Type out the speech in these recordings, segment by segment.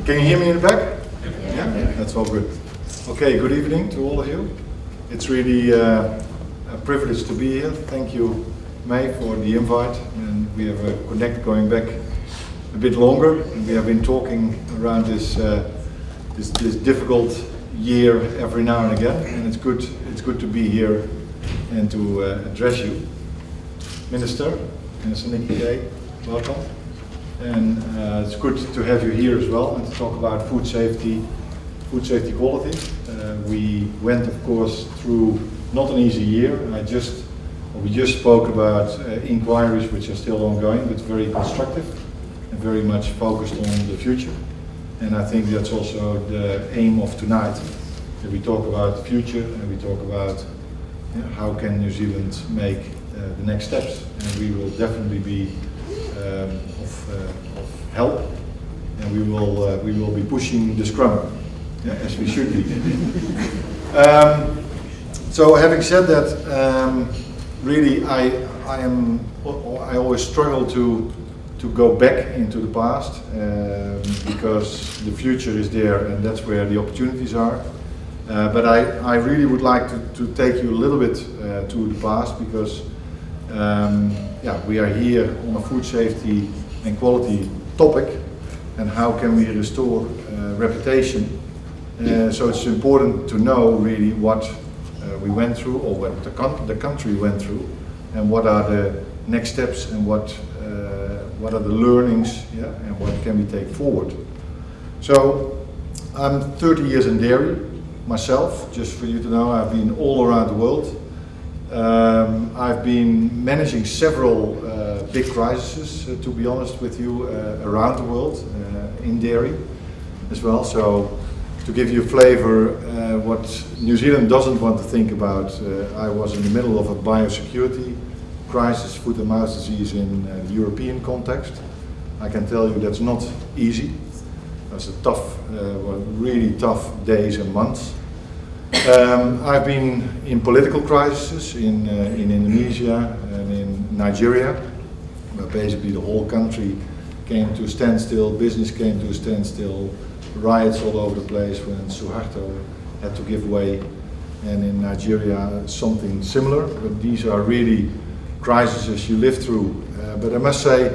Can you hear me in the back? Yeah, that's all good. Okay, good evening to all of you. It's really a privilege to be here. Thank you, May, for the invite. And we have a connect going back a bit longer. And we have been talking around this difficult year every now and again. And it's good to be here and to address you. Minister Nicky Day, welcome. And it's good to have you here as well and to talk about food safety quality. We went, of course, through not an easy year. We just spoke about inquiries which are still ongoing, but very constructive and very much focused on the future. And I think that's also the aim of tonight, that we talk about the future and we talk about how can New Zealand make the next steps. And we will definitely be of help, and we will be pushing the scrum, as we should be. So having said that, really I always struggle to go back into the past because the future is there and that's where the opportunities are. But I really would like to take you a little bit to the past because we are here on a food safety and quality topic, and how can we restore reputation. So it's important to know really what we went through, or what the country went through, and what are the next steps, and what are the learnings, and what can we take forward. So I'm 30 years in dairy myself, just for you to know. I've been all around the world. I've been managing several big crises, to be honest with you, around the world, in dairy as well. So to give you a flavor, what New Zealand doesn't want to think about, I was in the middle of a biosecurity crisis, foot and mouth disease in the European context. I can tell you that's not easy. That's a tough, really tough days and months. I've been in political crises in Indonesia and in Nigeria, where basically the whole country came to a standstill, business came to a standstill, riots all over the place when Suharto had to give way, and in Nigeria something similar. But these are really crises you live through. But I must say,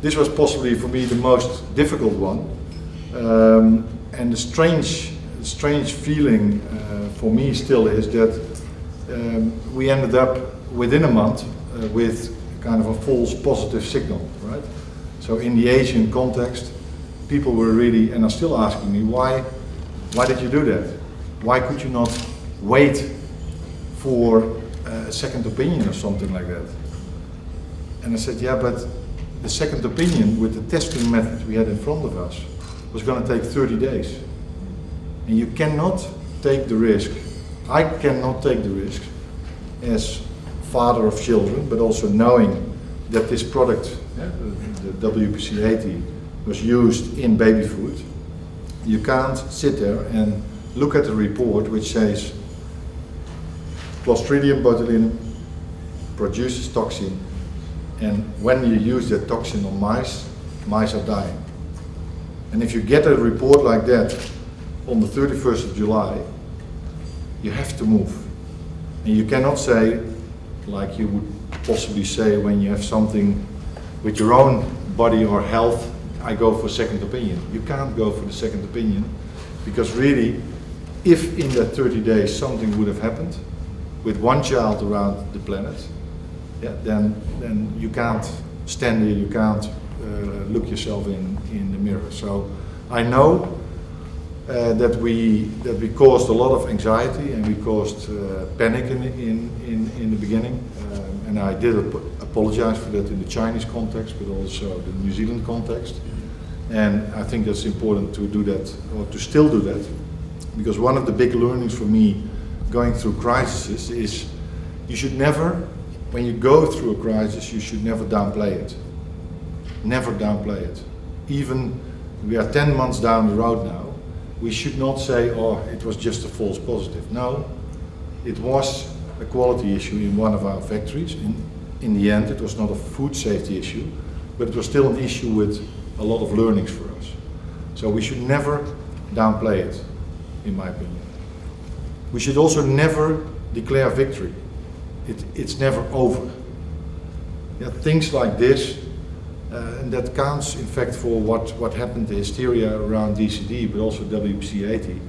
this was possibly for me the most difficult one, and the strange feeling for me still is that we ended up within a month with kind of a false positive signal, right? So in the Asian context, people were really, and are still asking me, why did you do that? Why could you not wait for a second opinion or something like that? And I said, yeah, but the second opinion with the testing method we had in front of us was going to take 30 days. And you cannot take the risk, I cannot take the risk as father of children, but also knowing that this product, the WPC 80, was used in baby food. You can't sit there and look at a report which says Clostridium botulinum produces toxin, and when you use that toxin on mice are dying. And if you get a report like that on the 31st of July, you have to move. And you cannot say, like you would possibly say when you have something with your own body or health, I go for second opinion. You can't go for the second opinion, because really, if in that 30 days something would have happened with one child around the planet, then you can't stand there, you can't look yourself in the mirror. So I know that we caused a lot of anxiety, and we caused panic in the beginning, and I did apologize for that in the Chinese context, but also the New Zealand context. And I think that's important to do that, or to still do that, because one of the big learnings for me going through crises is you should never, when you go through a crisis, you should never downplay it. Never downplay it. Even we are 10 months down the road now, we should not say, oh, it was just a false positive. No, it was a quality issue in one of our factories. In the end, it was not a food safety issue, but it was still an issue with a lot of learnings for us. So we should never downplay it, in my opinion. We should also never declare victory. It's never over. Yeah, things like this, and that counts in fact for what happened, the hysteria around DCD, but also WPC80.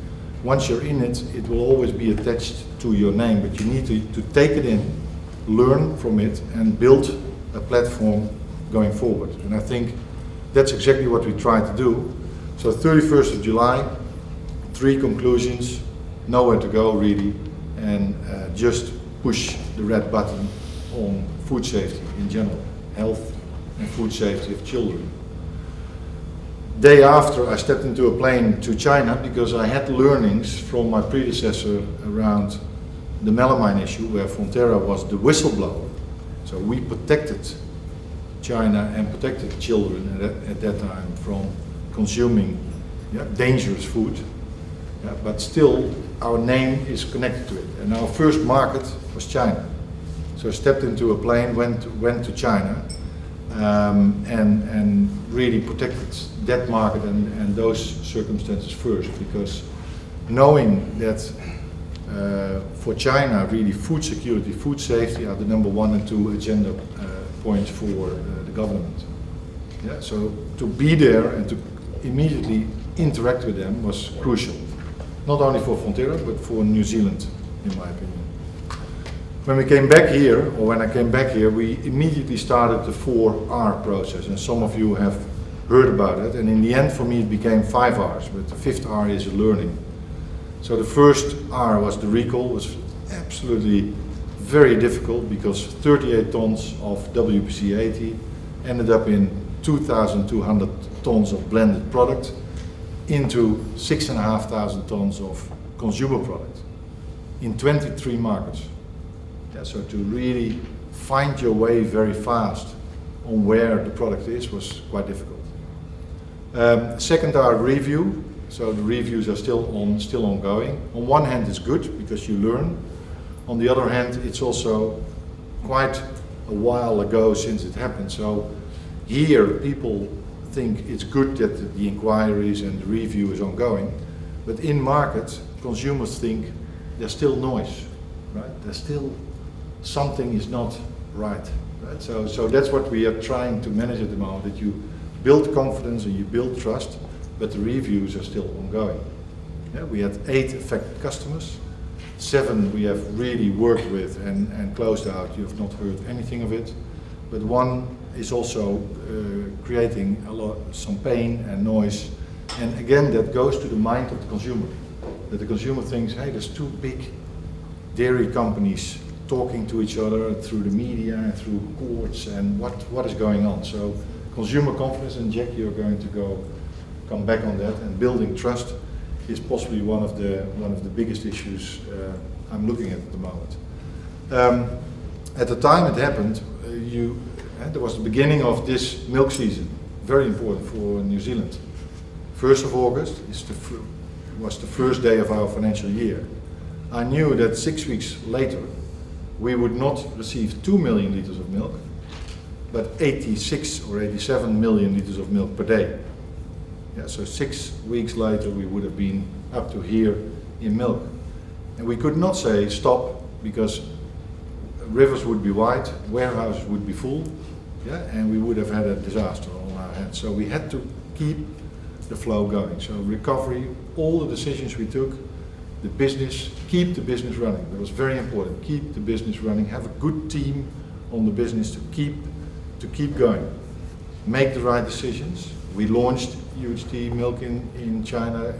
Once you're in it, it will always be attached to your name, but you need to take it in, learn from it, and build a platform going forward. And I think that's exactly what we try to do. So 31st of July, 3 conclusions, nowhere to go really, and just push the red button on food safety in general, health and food safety of children. Day after, I stepped into a plane to China because I had learnings from my predecessor around the melamine issue, where Fonterra was the whistleblower. So we protected China and protected children at that time from consuming dangerous food. Yeah, but still, our name is connected to it. And our first market was China. So I stepped into a plane, went to China, and really protected that market and those circumstances first, because knowing that for China, really food security, food safety are the number 1 and 2 agenda points for the government. Yeah, so to be there and to immediately interact with them was crucial. Not only for Fonterra, but for New Zealand, in my opinion. When we came back here, or when I came back here, we immediately started the 4R process, and some of you have heard about it, and in the end for me it became 5 Rs, but the 5th R is learning. So the first R was the recall, was absolutely very difficult because 38 tons of WPC80 ended up in 2,200 tons of blended product into 6,500 tons of consumer product in 23 markets. Yeah, so to really find your way very fast on where the product is was quite difficult. Second R, review. So the reviews are still ongoing. On one hand it's good because you learn. On the other hand it's also quite a while ago since it happened. So here people think it's good that the inquiries and the review is ongoing, but in market consumers think there's still noise, right? There's still something is not right? So that's what we are trying to manage at the moment, that you build confidence and you build trust, but the reviews are still ongoing. Yeah, we had 8 affected customers, 7 we have really worked with and closed out. You have not heard anything of it, but 1 is also creating some pain and noise, and again that goes to the mind of the consumer, that the consumer thinks, hey, there's 2 big dairy companies talking to each other through the media and through courts, and what is going on. So consumer confidence, and Jack, you're going to come back on that, and building trust is possibly one of the biggest issues I'm looking at the moment. At the time it happened, there was the beginning of this milk season, very important for New Zealand. 1st of August was the first day of our financial year. I knew that 6 weeks later we would not receive 2 million liters of milk, but 86 or 87 million liters of milk per day. Yeah, so 6 weeks later we would have been up to here in milk. And we could not say stop, because rivers would be wide, warehouses would be full, yeah, and we would have had a disaster on our hands. So we had to keep the flow going. So recovery, all the decisions we took, the business, keep the business running. That was very important. Keep the business running. Have a good team on the business to keep going. Make the right decisions. We launched UHT milk in China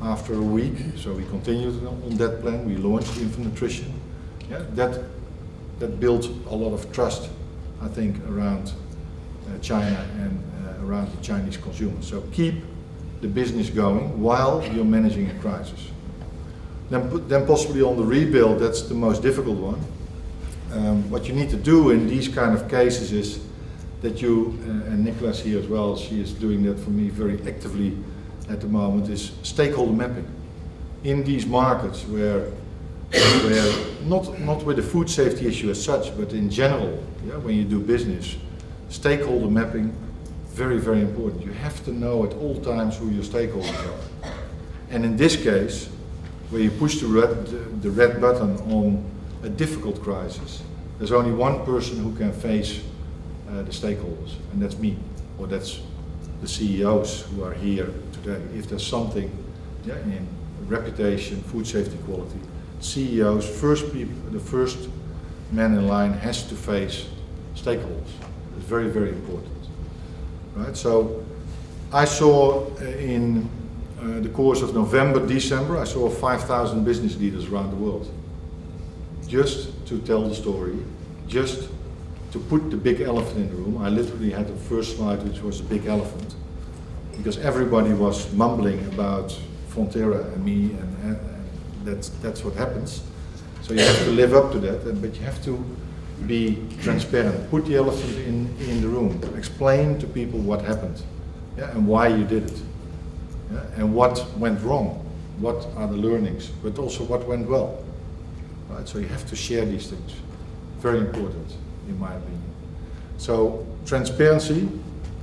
after a week, so we continued on that plan. We launched infant nutrition. Yeah, that built a lot of trust, I think, around China and around the Chinese consumers. So keep the business going while you're managing a crisis. Then possibly on the rebuild, that's the most difficult one. What you need to do in these kind of cases is that you, and Nicolas here as well, she is doing that for me very actively at the moment, is stakeholder mapping. In these markets where not with the food safety issue as such, but in general, yeah, when you do business, stakeholder mapping, Very, very important. You have to know at all times who your stakeholders are. And in this case, where you push the red button on a difficult crisis, there's only one person who can face the stakeholders, and that's me, or that's the CEOs who are here today. If there's something in reputation, food safety, quality, CEOs, the first man in line has to face stakeholders. It's very, very important. Right? So I saw in the course of November, December, I saw 5,000 business leaders around the world. Just to tell the story, just to put the big elephant in the room. I literally had the first slide, which was a big elephant, because everybody was mumbling about Fonterra and me, and that's what happens. So you have to live up to that, but you have to be transparent. Put the elephant in the room. Explain to people what happened, and why you did it, and what went wrong, what are the learnings, but also what went well. Right? So you have to share these things. Very important, in my opinion. So transparency,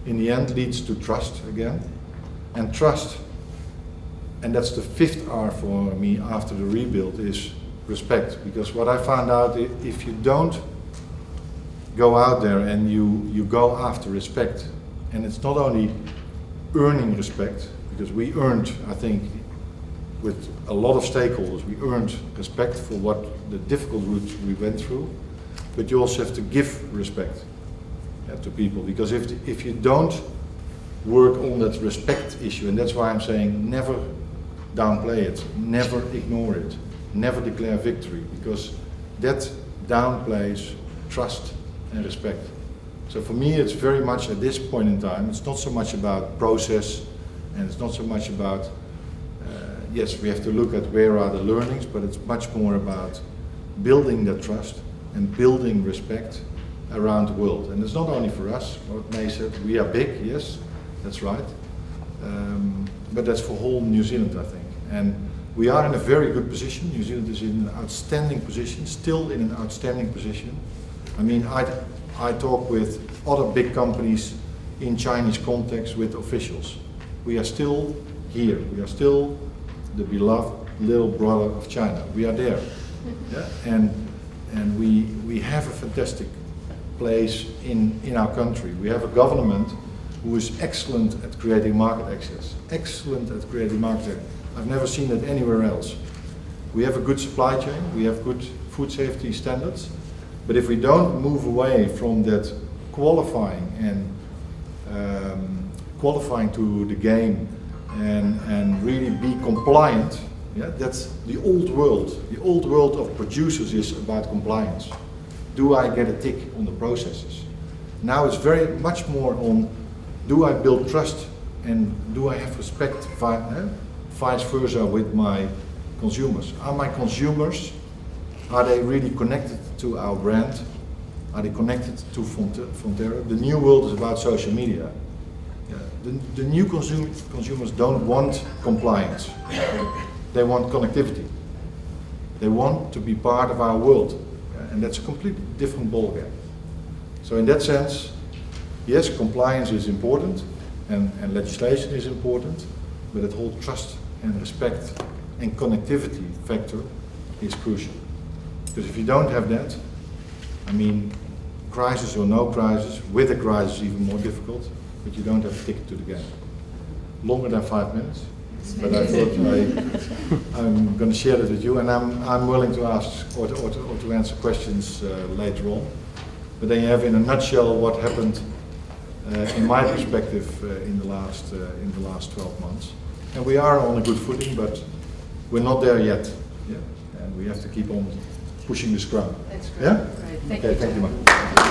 in the end, leads to trust again, and trust. And that's the 5th R for me after the rebuild, is respect. Because what I found out, if you don't go out there and you go after respect, and it's not only earning respect, because we earned, I think, with a lot of stakeholders, we earned respect for what the difficult routes we went through, but you also have to give respect to people, because if you don't work on that respect issue, and that's why I'm saying never downplay it, never ignore it, never declare victory, because that downplays trust and respect. So for me, it's very much at this point in time, it's not so much about process, and it's not so much about, yes, we have to look at where are the learnings, but it's much more about building that trust and building respect around the world. And it's not only for us, what May said, we are big, yes, that's right, but that's for whole New Zealand, I think. And we are in a very good position. New Zealand is in an outstanding position, still in an outstanding position. I mean, I talk with other big companies in Chinese context with officials. We are still here. We are still the beloved little brother of China. We are there. Yeah? And we have a fantastic place in our country. We have a government who is excellent at creating market access. Excellent at creating market access. I've never seen it anywhere else. We have a good supply chain. We have good food safety standards. But if we don't move away from that qualifying and qualifying to the game and really be compliant, that's the old world. The old world of producers is about compliance. Do I get a tick on the processes? Now it's very much more on, do I build trust and do I have respect vice versa with my consumers? Are my consumers, are they really connected to our brand? Are they connected to Fonterra? The new world is about social media. The new consumers don't want compliance. They want connectivity. They want to be part of our world. And that's a completely different ballgame. So in that sense, yes, compliance is important and legislation is important, but that whole trust and respect and connectivity factor is crucial. Because if you don't have that, I mean, crisis or no crisis, with a crisis even more difficult, but you don't have a ticket to the game. Longer than 5 minutes, but I thought I'm going to share that with you, and I'm willing to ask or to answer questions later on. But then you have, in a nutshell, what happened in my perspective in the last 12 months. And we are on a good footing, but we're not there yet. Yeah? And we have to keep on pushing the scrum. That's great. Yeah? Great. Thank Okay, you. thank you, Mark.